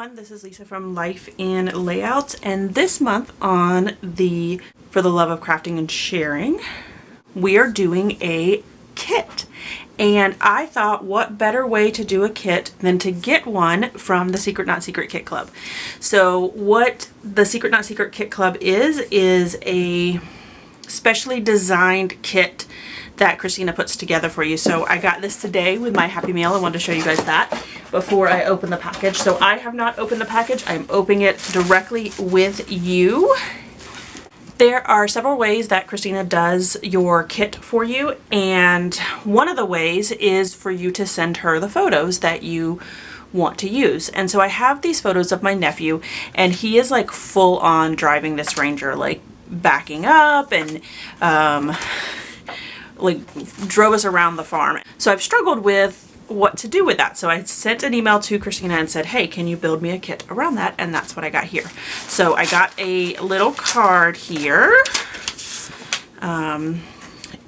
everyone, this is Lisa from Life in Layouts, and this month on the For the Love of Crafting and Sharing, we are doing a kit. And I thought, what better way to do a kit than to get one from the Secret Not Secret Kit Club. So what the Secret Not Secret Kit Club is a specially designed kit that Christina puts together for you. So I got this today with my Happy Mail. I wanted to show you guys that before I open the package. So I have not opened the package. I'm opening it directly with you. There are several ways that Christina does your kit for you, and one of the ways is for you to send her the photos that you want to use. And so I have these photos of my nephew, and he is like full on driving this Ranger, like backing up and like drove us around the farm. So I've struggled with what to do with that. So I sent an email to Christina and said, hey, can you build me a kit around that? And that's what I got here. So I got a little card here. And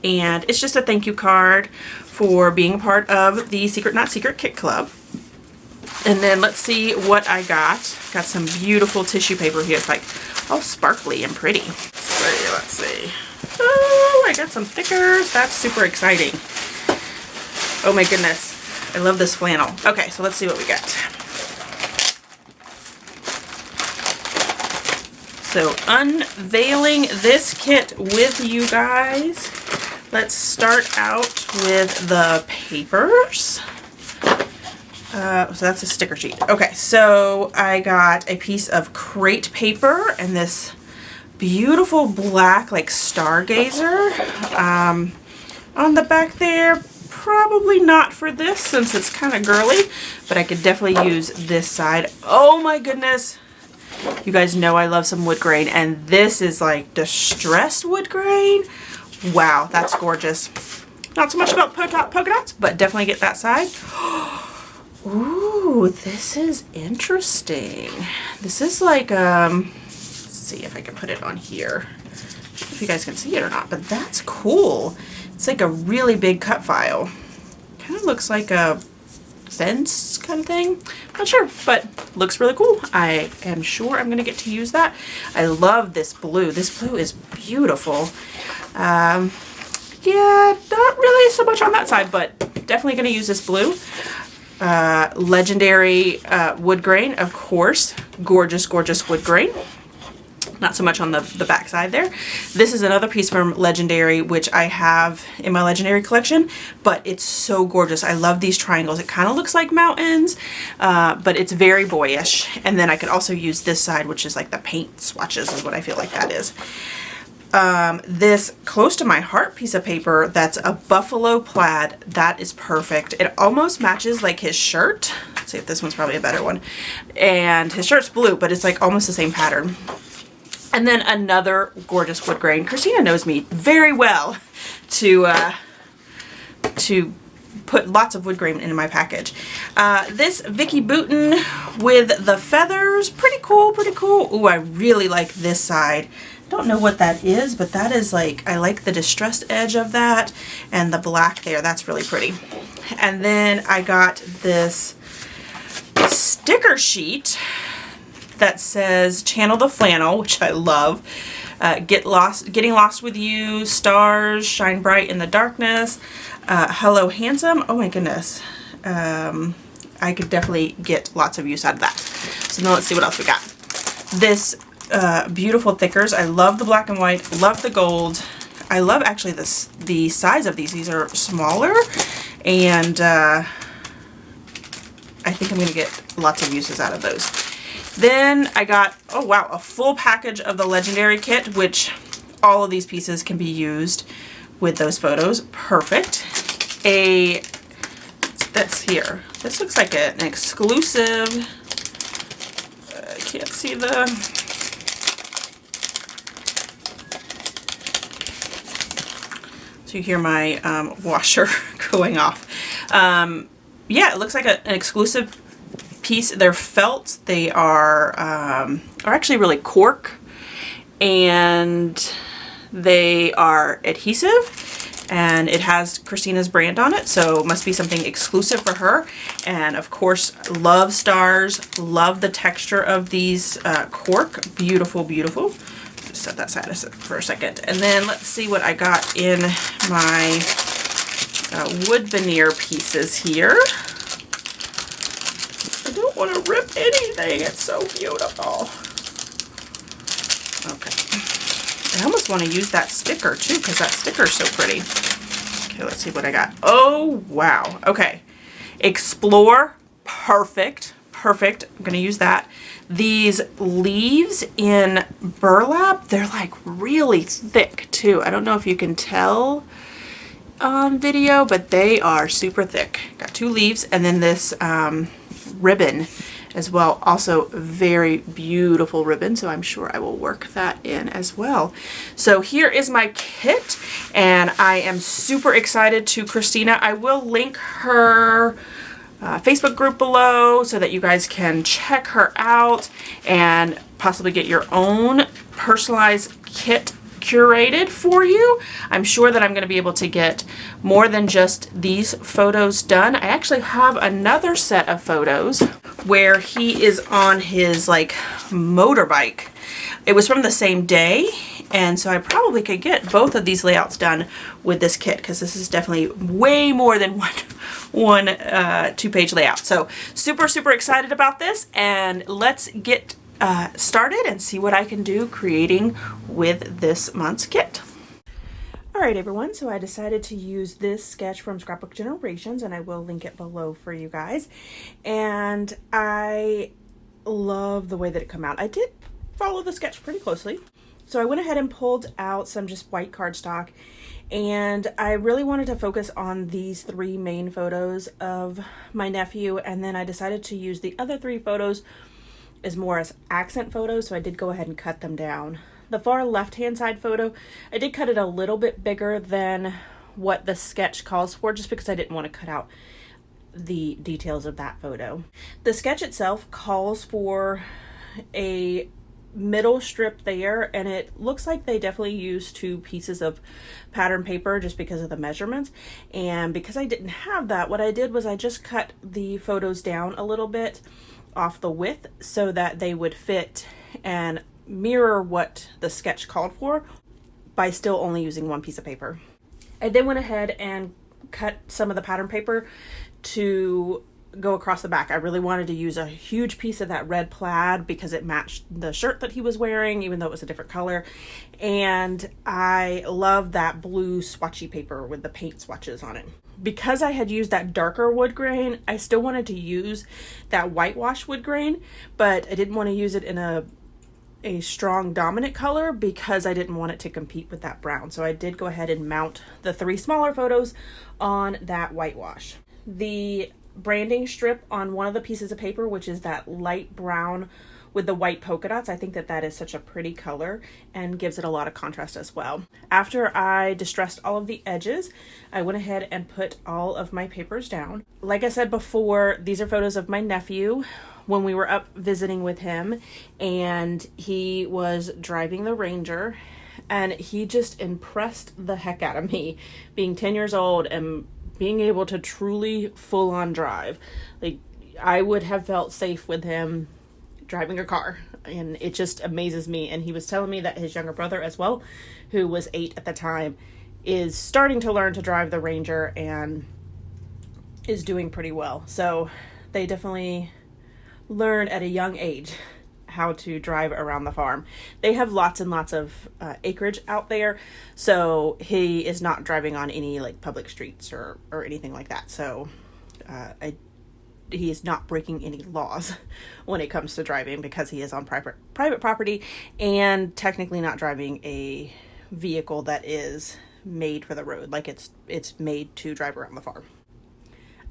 it's just a thank you card for being a part of the Secret Not Secret Kit Club. And then let's see what I got. Got some beautiful tissue paper here. It's like all sparkly and pretty. Let's see. Oh, I got some stickers. That's super exciting. Oh my goodness. I love this flannel. Okay, so let's see what we got. So unveiling this kit with you guys. Let's start out with the papers. So that's a sticker sheet. Okay, so I got a piece of crate paper and this beautiful black like stargazer on the back there. Probably not for this since it's kind of girly, but I could definitely use this side. Oh my goodness. You guys know I love some wood grain, and this is like distressed wood grain. Wow, that's gorgeous. Not so much about polka dots, but definitely get that side. Ooh, this is interesting. This is like, let's see if I can put it on here. If you guys can see it or not, but that's cool. It's like a really big cut file. Kind of looks like a fence kind of thing. Not sure, but looks really cool. I am sure I'm gonna get to use that. I love this blue. This blue is beautiful. Yeah, not really so much on that side, but definitely gonna use this blue. Legendary wood grain, of course. Gorgeous, gorgeous wood grain. Not so much on the back side there. This is another piece from Legendary, which I have in my Legendary collection, but it's so gorgeous. I love these triangles. It kind of looks like mountains, but it's very boyish. And then I could also use this side, which is like the paint swatches is what I feel like that is. This close to my heart piece of paper, that's a buffalo plaid. That is perfect. It almost matches like his shirt. Let's see if this one's probably a better one. And his shirt's blue, but it's like almost the same pattern. And then another gorgeous wood grain. Christina knows me very well to put lots of wood grain into my package. This Vicky Bouton with the feathers, pretty cool, pretty cool. Ooh, I really like this side. Don't know what that is, but that is like, I like the distressed edge of that and the black there. That's really pretty. And then I got this sticker sheet that says Channel the Flannel, which I love. Getting lost with you, stars shine bright in the darkness, hello handsome. Oh my goodness. I could definitely get lots of use out of that. So now let's see what else we got. This beautiful thickers. I love the black and white, love the gold. I love actually the size of these. These are smaller, and I think I'm gonna get lots of uses out of those. Then I got, oh wow, a full package of the Legendary kit, which all of these pieces can be used with those photos. Perfect. That's here. This looks like an exclusive, I can't see the, so you hear my washer going off. Yeah, it looks like an exclusive piece. They're felt. They are actually really cork, and they are adhesive. and it has Christina's brand on it, so it must be something exclusive for her. And of course, love stars, love the texture of these cork. Beautiful, beautiful. Just set that aside for a second. And then let's see what I got in my wood veneer pieces here. I don't want to rip anything. It's so beautiful. Okay. I almost want to use that sticker too, because that sticker is so pretty. Okay, let's see what I got. Oh, wow. Okay. Explore. Perfect. Perfect. I'm going to use that. These leaves in burlap, they're like really thick too. I don't know if you can tell on video, but they are super thick. Got 2 leaves, and then this ribbon as well. Also very beautiful ribbon, so I'm sure I will work that in as well. So here is my kit, and I am super excited to Christina. I will link her Facebook group below so that you guys can check her out and possibly get your own personalized kit curated for you. I'm sure that I'm going to be able to get more than just these photos done. I actually have another set of photos where he is on his like motorbike. It was from the same day, and so I probably could get both of these layouts done with this kit, because this is definitely way more than one 2-page layout. So super excited about this, and let's get started and see what I can do creating with this month's kit. Alright everyone, so I decided to use this sketch from Scrapbook Generations, and I will link it below for you guys. And I love the way that it came out. I did follow the sketch pretty closely. So I went ahead and pulled out some just white cardstock, and I really wanted to focus on these 3 main photos of my nephew, and then I decided to use the other 3 photos as more as accent photos, so I did go ahead and cut them down. The far left-hand side photo, I did cut it a little bit bigger than what the sketch calls for, just because I didn't want to cut out the details of that photo. The sketch itself calls for a middle strip there, and it looks like they definitely used 2 pieces of pattern paper just because of the measurements. And because I didn't have that, what I did was I just cut the photos down a little bit off the width so that they would fit and mirror what the sketch called for by still only using 1 piece of paper. I then went ahead and cut some of the pattern paper to go across the back. I really wanted to use a huge piece of that red plaid because it matched the shirt that he was wearing, even though it was a different color. And I love that blue swatchy paper with the paint swatches on it. Because I had used that darker wood grain, I still wanted to use that whitewash wood grain, but I didn't want to use it in a strong dominant color because I didn't want it to compete with that brown. So I did go ahead and mount the 3 smaller photos on that whitewash. The branding strip on one of the pieces of paper, which is that light brown with the white polka dots, I think that that is such a pretty color and gives it a lot of contrast as well. After I distressed all of the edges, I went ahead and put all of my papers down. Like I said before, these are photos of my nephew when we were up visiting with him, and he was driving the Ranger, and he just impressed the heck out of me, being 10 years old and being able to truly full-on drive. Like, I would have felt safe with him driving a car, and it just amazes me. And he was telling me that his younger brother as well, who was 8 at the time, is starting to learn to drive the Ranger and is doing pretty well. So they definitely learn at a young age how to drive around the farm. They have lots and lots of acreage out there, so he is not driving on any like public streets or anything like that. So he is not breaking any laws when it comes to driving, because he is on private property and technically not driving a vehicle that is made for the road. Like it's made to drive around the farm.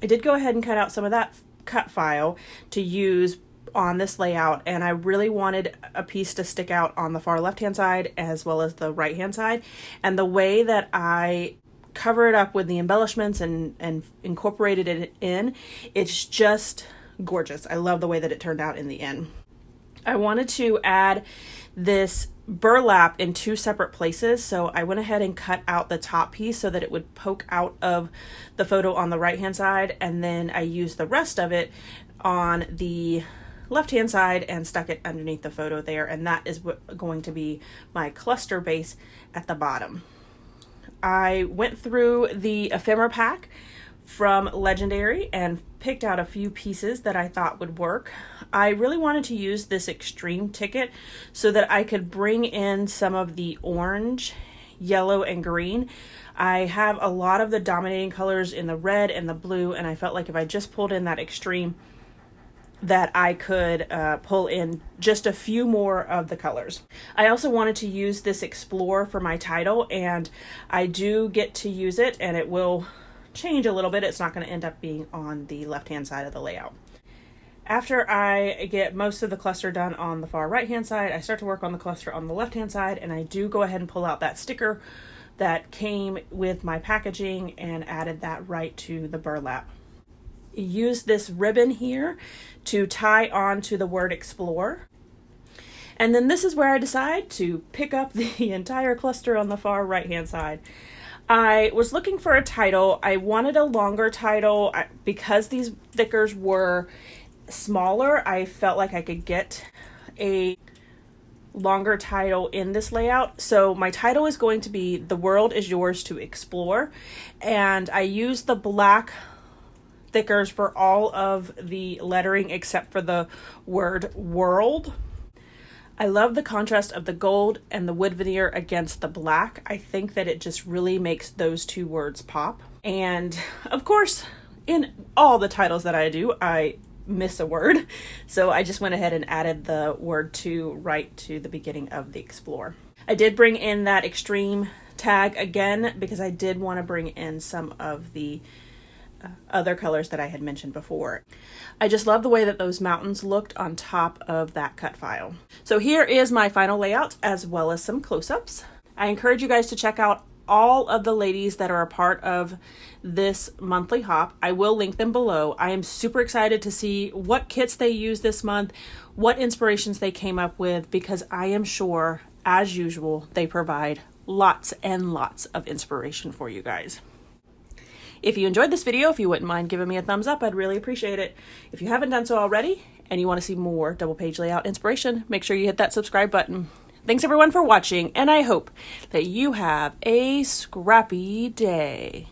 I did go ahead and cut out some of that cut file to use on this layout, and I really wanted a piece to stick out on the far left hand side as well as the right hand side. And the way that I cover it up with the embellishments and incorporated it in, it's just gorgeous. I love the way that it turned out in the end. I wanted to add this burlap in two separate places, so I went ahead and cut out the top piece so that it would poke out of the photo on the right hand side, and then I used the rest of it on the left hand side and stuck it underneath the photo there, and that is going to be my cluster base at the bottom. I went through the ephemera pack from Legendary and picked out a few pieces that I thought would work. I really wanted to use this extreme ticket so that I could bring in some of the orange, yellow, and green. I have a lot of the dominating colors in the red and the blue, and I felt like if I just pulled in that extreme, that I could pull in just a few more of the colors. I also wanted to use this Explore for my title, and I do get to use it, and it will change a little bit. It's not going to end up being on the left hand side of the layout. After I get most of the cluster done on the far right hand side, I start to work on the cluster on the left hand side, and I do go ahead and pull out that sticker that came with my packaging and added that right to the burlap. Use this ribbon here to tie on to the word Explore. And then this is where I decide to pick up the entire cluster on the far right hand side. I was looking for a title. I wanted a longer title because these stickers were smaller. I felt like I could get a longer title in this layout. So my title is going to be The World is Yours to Explore, and I used the black stickers for all of the lettering except for the word world. I love the contrast of the gold and the wood veneer against the black. I think that it just really makes those two words pop. And of course, in all the titles that I do, I miss a word. So I just went ahead and added the word to right to the beginning of the Explore. I did bring in that extreme tag again because I did want to bring in some of the other colors that I had mentioned before. I just love the way that those mountains looked on top of that cut file. So here is my final layout as well as some close-ups. I encourage you guys to check out all of the ladies that are a part of this monthly hop. I will link them below. I am super excited to see what kits they use this month, what inspirations they came up with, because I am sure, as usual, they provide lots and lots of inspiration for you guys. If you enjoyed this video, if you wouldn't mind giving me a thumbs up, I'd really appreciate it. If you haven't done so already and you want to see more double page layout inspiration, make sure you hit that subscribe button. Thanks everyone for watching, and I hope that you have a scrappy day.